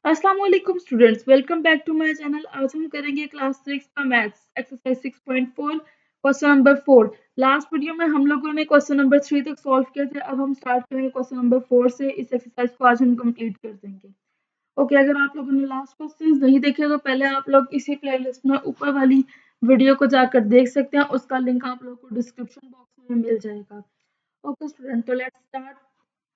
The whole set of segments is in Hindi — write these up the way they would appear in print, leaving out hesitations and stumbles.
अस्सलाम वालेकुम students, welcome back to my channel. आज हम करेंगे क्लास 6 का maths exercise 6.4 question number 4। Last video में हम लोगों ने क्वेश्चन नंबर 3 तक सॉल्व किए थे। अब हम स्टार्ट करेंगे क्वेश्चन नंबर 4 से। इस एक्सरसाइज को आज हम कंप्लीट कर देंगे। ओके, अगर आप लोगों ने लास्ट क्वेश्चन नहीं देखे तो पहले आप लोग इसी प्लेलिस्ट में ऊपर वाली वीडियो को जाकर देख सकते हैं। उसका लिंक आप लोगों को डिस्क्रिप्शन बॉक्स में मिल जाएगा। ओके स्टूडेंट, तो let's start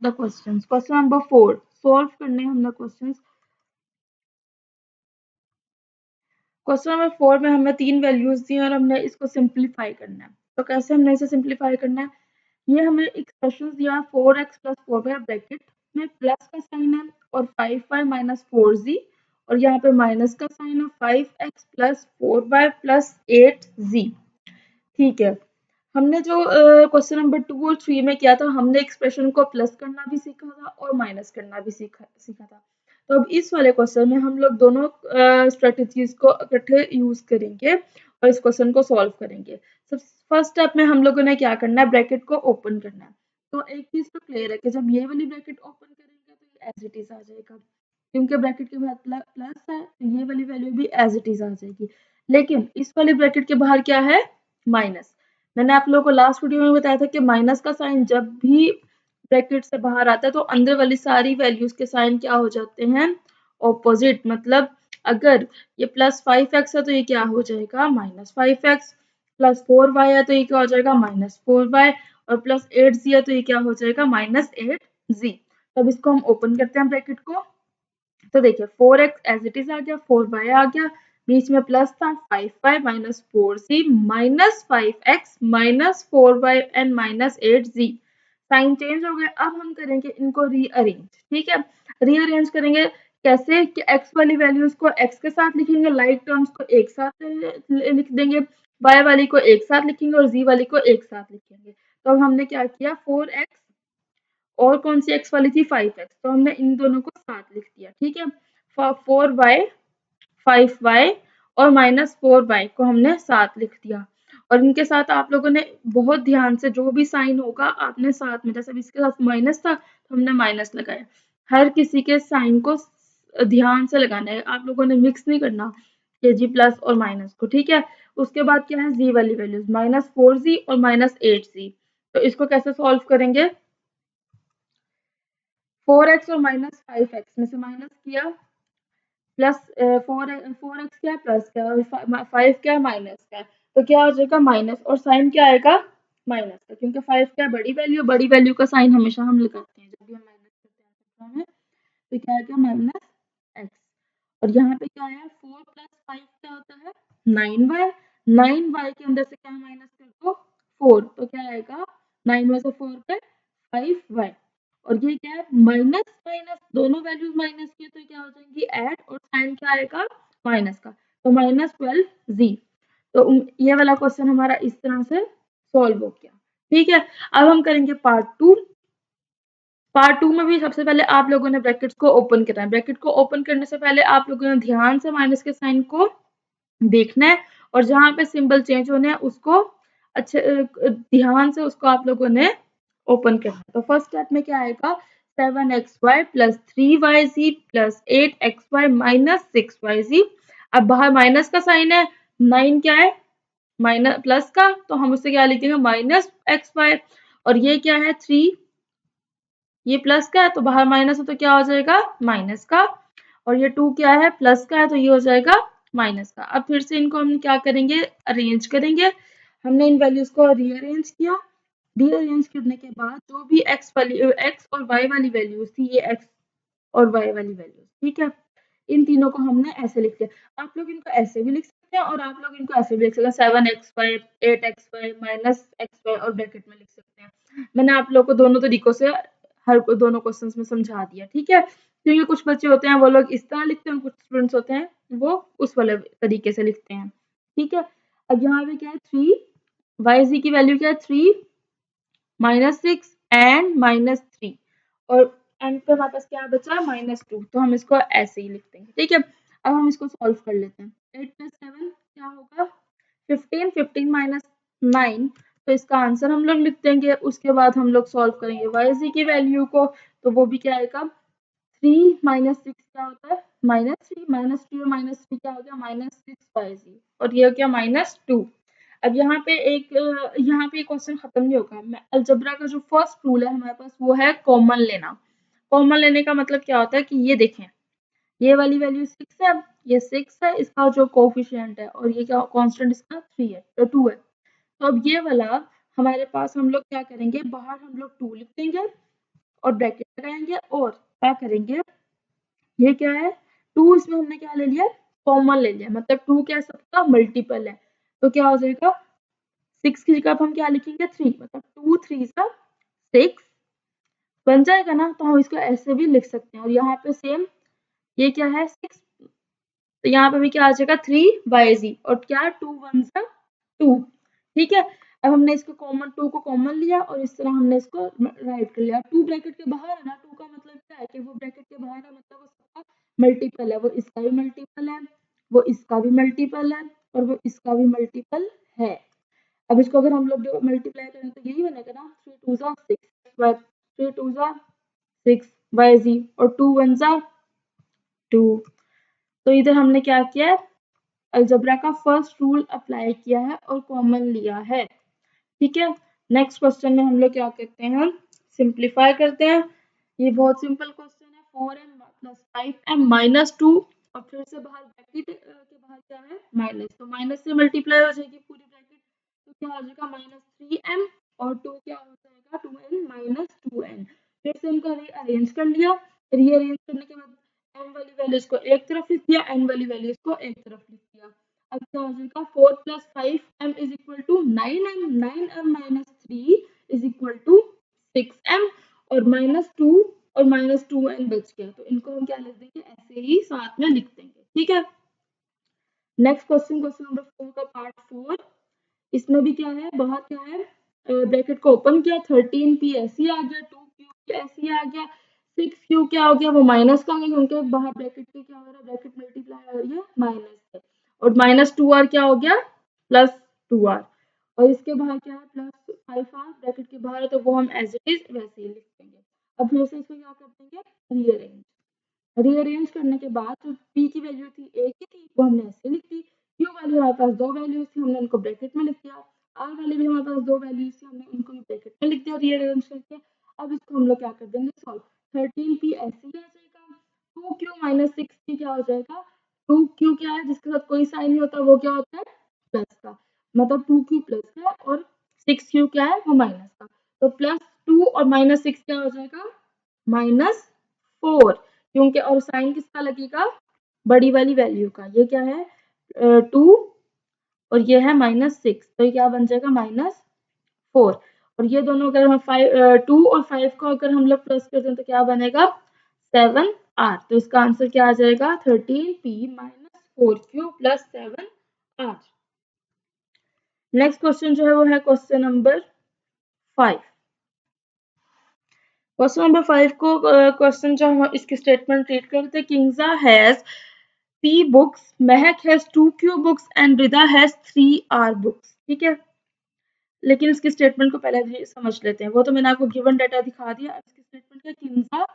the questions. Question number 4 solve करने हैं हमने क्वेश्चंस। क्वेश्चन नंबर 4 में हमें 3 वैल्यूज दी हैं और हमने इसको सिंपलीफाई करना है। तो कैसे हमने इसे सिंपलीफाई करना है? ये हमें एक्सप्रेशन दिया 4x प्लस 4y ब्रैकेट में प्लस का साइन है और 5y माइनस 4z, और यहाँ पे माइनस का साइन है 5x plus 4y plus 8z। ठीक है, हमने जो क्वेश्चन नंबर 2 और 3 में किया था, हमने एक्सप्रेशन को प्लस करना भी सीखा था और माइनस करना भी सीखा था। तो अब इस वाले क्वेश्चन में हम लोग दोनों स्ट्रेटजीज को इकट्ठे यूज करेंगे और इस क्वेश्चन को सॉल्व करेंगे। सब फर्स्ट स्टेप में हम लोगों ने क्या करना है, ब्रैकेट को ओपन करना है। तो एक चीज तो क्लियर है कि जब ये वाली ब्रैकेट ओपन करेंगे तो ये एज इट इज आ जाएगा, क्योंकि ब्रैकेट के बाद प्लस है तो ये वाली वैल्यू भी एज इट इज आ जाएगी। लेकिन इस वाली ब्रैकेट के बाहर क्या है, माइनस। मैंने आप लोगों को लास्ट वीडियो में बताया था कि माइनस का साइन जब भी ब्रैकेट से बाहर आता है तो अंदर वाली सारी वैल्यूज के साइन क्या हो जाते हैं, ऑपोजिट। मतलब अगर ये प्लस 5x है तो ये क्या हो जाएगा, माइनस 5x। प्लस 4y है तो ये क्या हो जाएगा, माइनस 4y। और प्लस 8z है तो ये क्या हो जाएगा, माइनस 8z। तो अब इसको हम ओपन करते हैं ब्रैकेट को। तो देखिए 4x एज इट इज आ गया, 4y आ गया, बीच में प्लस था 5y minus 4z minus 5x minus 4y and minus 8z। Sign change हो गए। अब हम करेंगे इनको रीअरेंज। ठीक है, रीअरेंज करेंगे कैसे कि x वाली वैल्यूज को x के साथ लिखेंगे, लाइक टर्म्स को एक साथ लिख देंगे, y वाली को एक साथ लिखेंगे और z वाली को एक साथ लिखेंगे। तो अब हमने क्या किया, 4x और कौन सी x वाली थी, 5x, तो हमने इन दोनों को साथ लिख दिया। ठीक है, 4y 5y और माइनस 4y को हमने साथ लिख दिया। और इनके साथ आप लोगों ने बहुत ध्यान से जो भी साइन होगा आपने साथ में, जैसे इसके साथ माइनस था तो हमने माइनस लगाया। हर किसी के साइन को ध्यान से लगाना है, आप लोगों ने मिक्स नहीं करना के जी प्लस और माइनस को। ठीक है, उसके बाद क्या है, जी वाली वैल्यूज माइनस 4z और माइनस 8z। तो इसको कैसे सॉल्व करेंगे, 4x और माइनस 5x में से माइनस किया, प्लस 4x क्या है, प्लस क्या है, और 5 क्या है, माइनस का है। तो क्या हो जाएगा, माइनस, और साइन क्या आएगा, माइनस का, क्योंकि 5 क्या है, बड़ी वैल्यू का साइन हमेशा हम लगाते हैं जब भी हम माइनस करते हैं संख्या में। तो क्या आएगा, माइनस एक्स। और यहाँ पे क्या है, 4 प्लस 5 क्या होता है, 9y। 9y के अंदर से क्या माइनस कर दो, 4, तो क्या आएगा, 9 में से 4 पे 5y। और ये क्या है, माइनस माइनस, दोनों वैल्यूज माइनस की है तो क्या हो जाएंगी, ऐड, और साइन क्या आएगा, माइनस का, तो माइनस 12z। तो ये वाला क्वेश्चन हमारा इस तरह से सॉल्व हो गया। ठीक है, अब हम करेंगे पार्ट 2। पार्ट 2 में भी सबसे पहले आप लोगों ने ब्रैकेट्स को ओपन करना है। ब्रैकेट को ओपन करने से पहले आप लोगों ने ध्यान से माइनस के साइन को देखना है, और जहां पे सिंबल चेंज होने हैं उसको अच्छे ध्यान से उसको आप लोगों ने ओपन करना है। तो फर्स्ट स्टेप में क्या आएगा, 7xy plus 3yz plus 8xy minus 6yz। अब बाहर माइनस का साइन है, 9 क्या है, माइनस प्लस का, तो हम उससे क्या लिखेंगे, माइनस xy। और ये क्या है, 3, ये प्लस का है तो बाहर माइनस है तो क्या हो जाएगा, माइनस का। और ये 2 क्या है, प्लस का है तो ये हो जाएगा माइनस का। अब फिर से इनको हम क्या करेंगे, अरेंज करेंगे। हमने इन वैल्यूज को रीअरेंज किया। रीअरेंज करने के बाद जो भी एक्स और वाई वाली वैल्यूज थी, ये एक्स और वाई वाली वैल्यूज, ठीक है, इन तीनों को हमने ऐसे लिख दिया। आप लोग इनको ऐसे भी लिख सकते हैं और आप लोग इनको ऐसे भी लिख सकते हैं, 7xy 8xy माइनस xy और ब्रैकेट में लिख सकते हैं। मैंने आप लोग को दोनों तरीकों से हर दोनों क्वेश्चंस में समझा दिया। ठीक है, क्योंकि कुछ बच्चे होते हैं वो लोग इस तरह लिखते हैं, कुछ स्टूडेंट्स होते हैं वो उस वाले तरीके से लिखते हैं। ठीक है, अब यहाँ पे क्या है, 3 वाई जी की वैल्यू क्या है, 3 माइनस 6 एंड माइनस 3, और एंड पे हमारे पास क्या बचा, माइनस 2, तो हम इसको ऐसे ही लिख देंगे। ठीक है, अब हम इसको सॉल्व कर लेते हैं। 8 प्लस 7 क्या होगा, 15, 15 माइनस 9, तो इसका आंसर हम लोग लिख देंगे। उसके बाद हम लोग सॉल्व करेंगे वाई जी की वैल्यू को, तो वो भी क्या आएगा, 3 माइनस 6 क्या होता है, -3 -3 और -3 क्या हो गया -6/z और ये हो गया -2। अब यहाँ पे यहाँ पे क्वेश्चन खत्म नहीं होगा। अलजेब्रा का जो फर्स्ट रूल है हमारे पास वो है कॉमन लेना। कॉमन लेने का मतलब क्या होता है कि ये देखें, ये वाली वैल्यू 6 है, ये 6 है, इसका जो कोफिशिएंट है और ये क्या कांस्टेंट इसका 3 है, तो 2 है। तो अब ये वाला हमारे पास हम लोग क्या करेंगे, बाहर हम लोग 2 लिख देंगे और ब्रैकेट लगाएंगे और क्या करेंगे, ये क्या है 2, इसमें हमने क्या ले लिया, कॉमन ले लिया, मतलब 2 क्या है, सबका मल्टीपल है। तो क्या हो जाएगा 6 की जगह हम क्या लिखेंगे 3, मतलब 2 3 सा 6 बन जाएगा ना। तो हम इसको ऐसे भी लिख सकते हैं और यहाँ पे सेम ये क्या है 6, तो यहाँ पे भी क्या आ जाएगा 3/z और क्या 2 1 सा 2, ठीक है। अब हमने इसको कॉमन 2 को कॉमन लिया और इस तरह हमने इसको राइट कर लिया। 2 ब्रैकेट के बाहर है ना, 2 का मतलब क्या है कि वो ब्रैकेट के बाहर है, मतलब वो सबका मल्टीपल है, वो इसका भी मल्टीपल है, वो इसका भी मल्टीपल है और वो इसका भी मल्टीपल है। अब इसको अगर हम लोग मल्टीप्लाई करें तो यही बनेगा ना 3 2 सा 6 3 2 सा 6/z और 2 1 सा 2। तो इधर हमने क्या किया है, अलजेब्रा का फर्स्ट रूल अप्लाई किया है और कॉमन लिया है, ठीक है। नेक्स्ट क्वेश्चन में हम लोग क्या करते हैं, सिंप्लीफाई करते हैं। ये बहुत सिंपल क्वेश्चन है, 4m + 5m - 2 और फिर से बाहर ब्रैकेट के बाहर क्या है माइनस, तो माइनस से मल्टीप्लाई हो जाएगी पूरी ब्रैकेट, तो क्या हो जाएगा -3m और 2 क्या हो जाएगा 2n - 2n। फिर से इनको अरेंज कर लिया, रीअरेंज करने के बाद m वाली वैल्यूज को एक तरफ लिख दिया, n वाली वैल्यूज को एक तरफ लिख दिया। अब क्या हो जाएगा 4 + 5m = 9m 9m - 3 = 6m और -2 और -2n बच गया, तो इनको हम क्या लिख देंगे ऐसे ही साथ में लिख देंगे, ठीक है। नेक्स्ट क्वेश्चन, क्वेश्चन नंबर 4 का पार्ट 4। इसमें भी क्या है, बाहर क्या है, ब्रैकेट को ओपन किया, 13p ऐसे आ गया, 2q ऐसे आ गया, 6q क्या हो गया, वो माइनस का हो गया क्योंकि बाहर ब्रैकेट के क्या हो रहा है, ब्रैकेट मल्टीप्लाई हो रही है माइनस से, और -2r क्या हो गया +2r और इसके बाहर क्या है +5r ब्रैकेट के बाहर है, तो वो हम एज इट इज वैसे ही लिख देंगे। अब फिर से इसको क्या कर देंगे रीअरेंज, रीअरेंज करने के बाद जो p की वैल्यू थी एक ही थी, वो हमने ऐसे लिख दी। q वाली हमारे पास दो वैल्यूज थी, हमने उनको ब्रैकेट में लिख दिया। r वाली भी हमारे पास दो वैल्यूज थी, हमने उनको भी ब्रैकेट में लिख दिया रीअरेंज करके। अब इसको हम लोग क्या कर देंगे सॉल्व, 13p ऐसे ही आ जाएगा, 2q - 6p क्या हो जाएगा, 2q क्या है जिसके साथ कोई साइन नहीं होता वो क्या होता है प्लस का, मतलब 2q प्लस का और 6q क्या है वो माइनस का, तो +2 और -6 क्या हो जाएगा -4, क्योंकि और साइन किसका लगेगा बड़ी वाली वैल्यू का, ये क्या है 2 और ये है -6, तो ये क्या बन जाएगा -4 और ये दोनों अगर हम 2 और 5 को अगर हम लोग प्लस कर दें तो क्या बनेगा 7r, तो इसका आंसर क्या आ जाएगा 13p - 4q + 7r। Next question जो है वो है क्वेश्चन नंबर 5। क्वेश्चन नंबर 5 को क्वेश्चन जो हम इसकी स्टेटमेंट रीड करते हैं, किंग्जा has P books, Mahak has 2Q books and Rida has 3R books, ठीक है। लेकिन इसकी स्टेटमेंट को पहले समझ लेते हैं, वो तो मैंने आपको गिवन डाटा दिखा दिया। अब इसकी स्टेटमेंट क्या, किंजा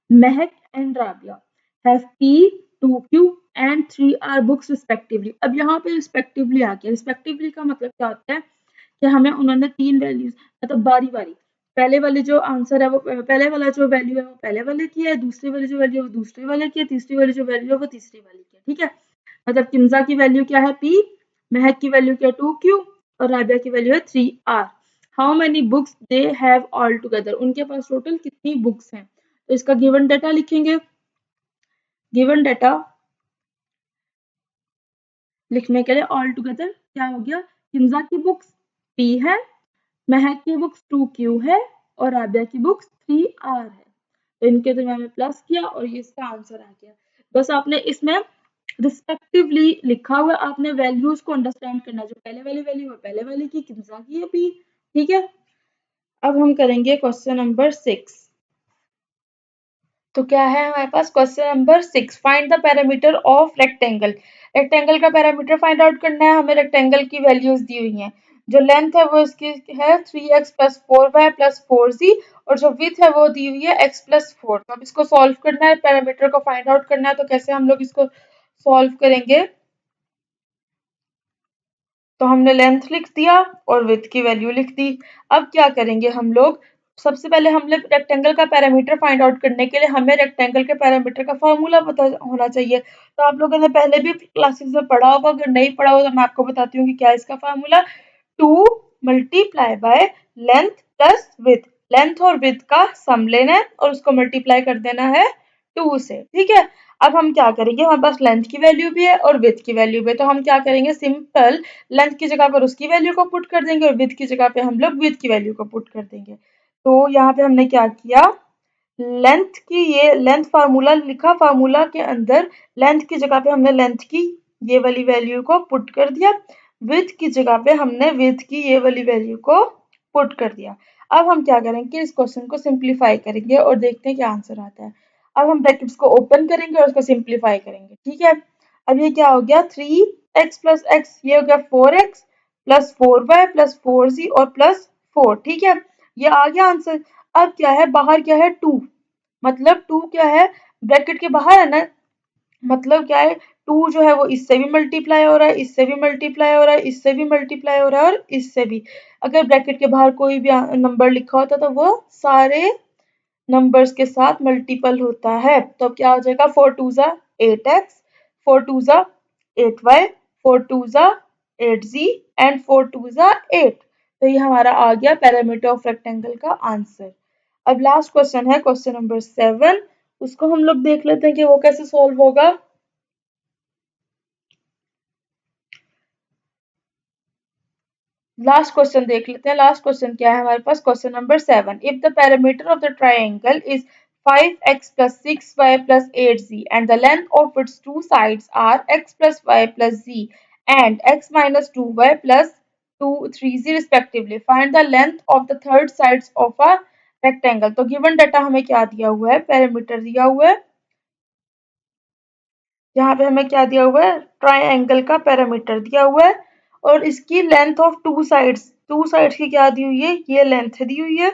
महक and Rabia have P 2Q and 3R books respectively. अब यहाँ पे रिस्पेक्टिवली आ गया, रिस्पेक्टिवली का मतलब क्या होता है कि हमें उन्होंने तीन वैल्यूज मतलब बारी बारी, पहले वाले जो आंसर है वो पहले वाला जो वैल्यू है वो पहले वाले की है, दूसरी वाली जो वैल्यू है वो दूसरे वाले की है, तीसरी वाली जो वैल्यू है वो तीसरी वाली की है, ठीक है। मतलब किंजा की वैल्यू क्या है P, महक की वैल्यू क्या है 2Q और राबिया की वैल्यू है 3R। How many books they have all together, उनके पास टोटल कितनी बुक्स हैं, तो इसका गिवन डाटा लिखेंगे। गिवन डाटा लिखने के लिए ऑल टुगेदर क्या हो गया, किंजा की बुक्स P है, महक की बुक्स 2Q है और राबिया की बुक्स 3R है, तो इनके दरमियान में प्लस किया और ये इसका आंसर आ गया। बस आपने इसमें रिस्पेक्टिवली लिखा हुआ, आपने वैल्यूज को अंडरस्टैंड करना, जो पहले वाली वैल्यू है पहले वाले की, किंजा की है P, ठीक है। अब हम करेंगे क्वेश्चन नंबर 6। तो क्या है हमारे पास question number 6, find the parameter of rectangle. Rectangle का पैरामीटर फाइंड आउट करना है, हमें रेक्टेंगल की वैल्यूज दी हुई हैं। जो लेंथ है वो इसकी है 3x plus 4y plus 4z, और जो विथ है वो दी हुई है x प्लस 4। तो अब इसको सॉल्व करना है, पैरामीटर को फाइंड आउट करना है, तो कैसे हम लोग इसको सॉल्व करेंगे? तो हमने लेंथ लिख दिया और विड्थ की वैल्यू लिख दी। अब क्या करेंगे हम लोग? सबसे पहले हम लोग रेक्टेंगल का पैरामीटर फाइंड आउट करने के लिए हमें रेक्टेंगल के पैरामीटर का फॉर्मूला पता होना चाहिए। तो आप लोगों ने पहले भी क्लासेस में पढ़ा होगा, अगर नहीं पढ़ा हो तो मैं आपको बताती हूँ कि क्या है इसका formula. 2 multiply by length plus width. Length और विड्थ का सम लेना है और उसको मल्टीप्लाई कर देना है 2 से, ठीक है। अब हम क्या करेंगे, हमारे पास लेंथ की वैल्यू भी है और विड्थ की वैल्यू भी है, तो हम क्या करेंगे, सिंपल लेंथ की जगह पर उसकी वैल्यू को पुट कर देंगे और विड्थ की जगह पे हम लोग विड्थ की वैल्यू को पुट कर देंगे। तो यहाँ पे हमने क्या किया, लेंथ की ये लेंथ फार्मूला लिखा, फार्मूला के अंदर लेंथ की जगह पे हमने लेंथ की ये वाली वैल्यू को पुट कर दिया, विड्थ की जगह पे हमने विड्थ की ये वाली वैल्यू को पुट कर दिया। अब हम क्या करेंगे, इस क्वेश्चन को सिंप्लीफाई करेंगे और देखते हैं क्या आंसर आता है। अब हम ब्रैकेट्स को ओपन करेंगे और उसको सिंप्लीफाई करेंगे, ठीक है। अब ये क्या हो गया, 3x प्लस एक्स, ये हो गया 4x plus 4y plus 4z और प्लस 4, ठीक है। ये आ गया आंसर। अब क्या है, बाहर क्या है, 2, मतलब 2 क्या है, ब्रैकेट के बाहर है ना, मतलब क्या है, 2 जो है वो इससे भी मल्टीप्लाई हो रहा है, इससे भी मल्टीप्लाई हो रहा है, इससे भी मल्टीप्लाई हो रहा है और इससे भी। अगर ब्रैकेट के बाहर कोई भी नंबर लिखा होता तो वो सारे नंबर्स के साथ मल्टीपल होता है। तो अब क्या हो जाएगा, 4 टू ज़ा 8x, 4 टू ज़ा 8y, 4 टू ज़ा 8z एंड 4 टू ज़ा 8। तो ये हमारा आ गया पैरामीटर ऑफ रेक्टेंगल का आंसर। अब लास्ट क्वेश्चन है क्वेश्चन नंबर 7, उसको हम लोग देख लेते हैं कि वो कैसे सॉल्व होगा। लास्ट क्वेश्चन देख लेते हैं, लास्ट क्वेश्चन क्या है हमारे पास, question number 7। If the parameter of the triangle is 5x plus 6y plus 8z and the length of its two sides are x plus y plus z and x minus 2y plus 2 3z respectively, find the length of the third sides of a rectangle। तो गिवन डाटा हमें क्या दिया हुआ है, पैरामीटर दिया हुआ है, यहाँ पे हमें क्या दिया हुआ है, ट्राइंगल का पैरामीटर दिया हुआ है और इसकी लेंथ ऑफ टू साइड्स की क्या दी हुई है, ये लेंथ दी हुई है।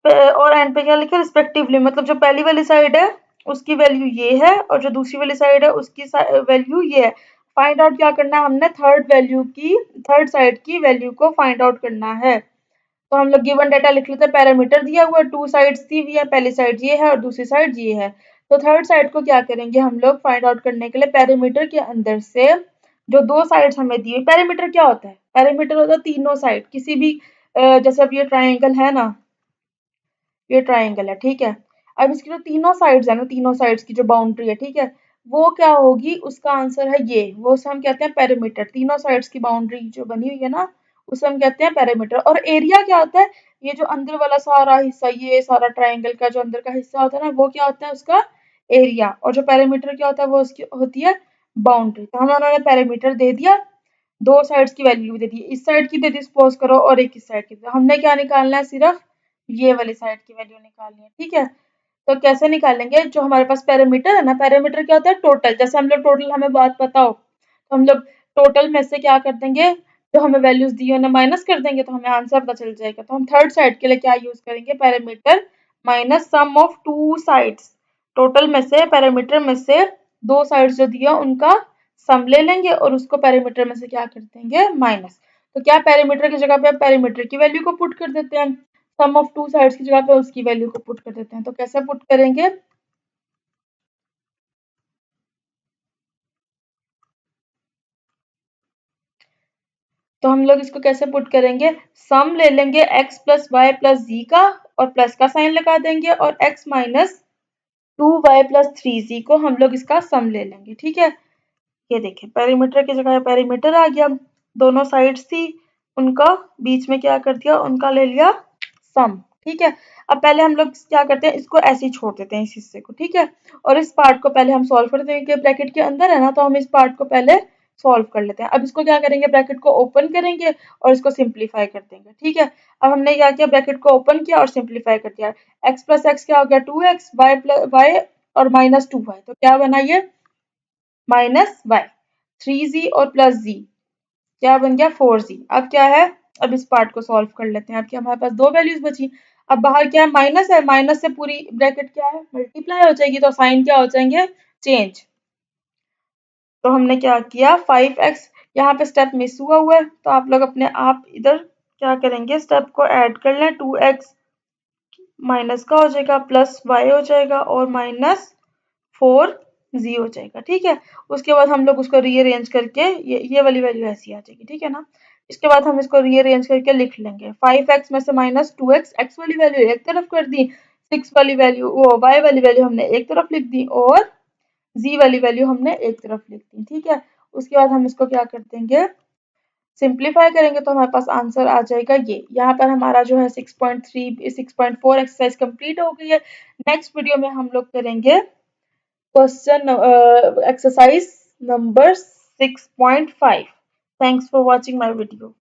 और एंड पे क्या लिखा है, रिस्पेक्टिवली, मतलब जो पहली वाली साइड है उसकी वैल्यू ये है और जो दूसरी वाली साइड है उसकी वैल्यू ये है। फाइंड आउट क्या करना है, हमने थर्ड साइड की वैल्यू को फाइंड आउट करना है। तो हम लोग गिवन डाटा लिख लेते हैं, पैरामीटर दिया हुआ है, टू साइड्स दी हुई है, पहली साइड ये है और दूसरी साइड ये है। तो थर्ड साइड को क्या करेंगे हम लोग फाइंड आउट करने के लिए, पैरामीटर के अंदर से जो दो साइड्स हमें दी हुई, पैरामीटर क्या होता है, पैरामीटर होता है तीनों साइड किसी भी जैसे अब ये ट्राइंगल है ना, ये ट्राइंगल है, ठीक है। अब इसकी जो तीनों साइड्स है ना, तीनों साइड्स की जो बाउंड्री है, ठीक है, वो क्या होगी, उसका आंसर है ये, वो उसे हम कहते हैं पेरीमीटर। तीनों साइड्स की बाउंड्री जो बनी हुई है ना, उसे हम कहते हैं पेरीमीटर। और एरिया क्या होता है, ये जो अंदर वाला सारा हिस्सा, ये सारा ट्राइंगल का जो अंदर का हिस्सा होता है ना, वो क्या होता है, उसका एरिया। और जो पेरीमीटर क्या होता है, वो उसकी होती है बाउंड्री। तो हमें उन्होंने पेरीमीटर दे दिया, दो साइड्स की वैल्यू दे दी, इस साइड की दे दी सपोज करो और एक इस साइड की। तो हमने क्या निकालना है, सिर्फ ये वाली साइड की वैल्यू निकालनी है, ठीक है। तो कैसे निकालेंगे, जो हमारे पास पैरामीटर है ना, पैरामीटर क्या होता है, टोटल। जैसे हम लोग टोटल हमें बात पता हो तो हम लोग टोटल में से क्या कर देंगे, जो हमें वैल्यूज दी है उन्हें माइनस कर देंगे तो हमें आंसर पता चल जाएगा। तो हम थर्ड साइड के लिए क्या यूज करेंगे, parameter minus sum of two sides. Total में से, पैरामीटर में से दो साइड्स जो दिया उनका सम ले लेंगे और उसको पैरामीटर में से क्या कर देंगे, माइनस। तो क्या, पैरामीटर की जगह पे पैरामीटर की वैल्यू को पुट कर देते हैं, सम ऑफ टू साइड्स की जगह पे उसकी वैल्यू को पुट कर देते हैं। तो कैसे पुट करेंगे, तो हम लोग इसको कैसे पुट करेंगे, सम ले लेंगे x प्लस वाई प्लस जी का और प्लस का साइन लगा देंगे और x minus 2y plus 3z को हम लोग इसका सम ले लेंगे, ठीक है। ये देखिए पेरीमीटर की जगह पेरीमीटर आ गया, दोनों साइड्स थी, उनका बीच में क्या कर दिया, उनका ले लिया सम, ठीक है। अब पहले हम लोग क्या करते हैं, इसको ऐसे ही छोड़ देते हैं इस हिस्से को, ठीक है। और इस पार्ट को पहले हम सॉल्व कर देंगे, ब्रैकेट के अंदर है ना, तो हम इस पार्ट को पहले सॉल्व कर लेते हैं। अब इसको क्या करेंगे, ब्रैकेट को ओपन करेंगे और इसको सिंप्लीफाई कर देंगे, ठीक है। अब हमने क्या किया, ब्रैकेट को ओपन किया और सिंप्लीफाई कर दिया। एक्स प्लस एक्स क्या हो गया, 2x, वाई प्लस वाई और माइनस 2y, तो क्या बना ये, माइनस वाई, 3z और प्लस z, क्या बन गया 4z। अब क्या है, अब इस पार्ट को सॉल्व कर लेते हैं। अब क्या हमारे पास दो वैल्यूज बची। अब बाहर क्या है, माइनस से पूरी ब्रैकेट क्या है मल्टीप्लाई हो जाएगी, तो साइन क्या हो जाएंगे चेंज। तो हमने क्या किया 5x, यहाँ पे स्टेप मिस हुआ है, तो आप लोग अपने आप इधर क्या करेंगे, स्टेप को ऐड कर लें। 2x माइनस का हो जाएगा, प्लस y हो जाएगा, और माइनस 4z हो जाएगा। ठीक है, उसके बाद हम लोग उसको रीअरेंज करके ये वाली वैल्यू ऐसी आ जाएगी। ठीक है ना, इसके बाद हम इसको रीअरेंज करके लिख लेंगे। 5x में से माइनस 2x, x वाली वैल्यू एक तरफ कर दी, 6 वाली वैल्यू वो y वाली वैल्यू हमने एक तरफ लिख दी, और z वाली वैल्यू हमने एक तरफ लिख दी। ठीक है, उसके बाद हम इसको क्या कर देंगे, सिंप्लीफाई करेंगे, तो हमारे पास आंसर आ जाएगा ये। यहाँ पर हमारा जो है 6.3 6.4 एक्सरसाइज कंप्लीट हो गई है। नेक्स्ट वीडियो में हम लोग करेंगे question exercise number 6.5। Thanks for watching my video.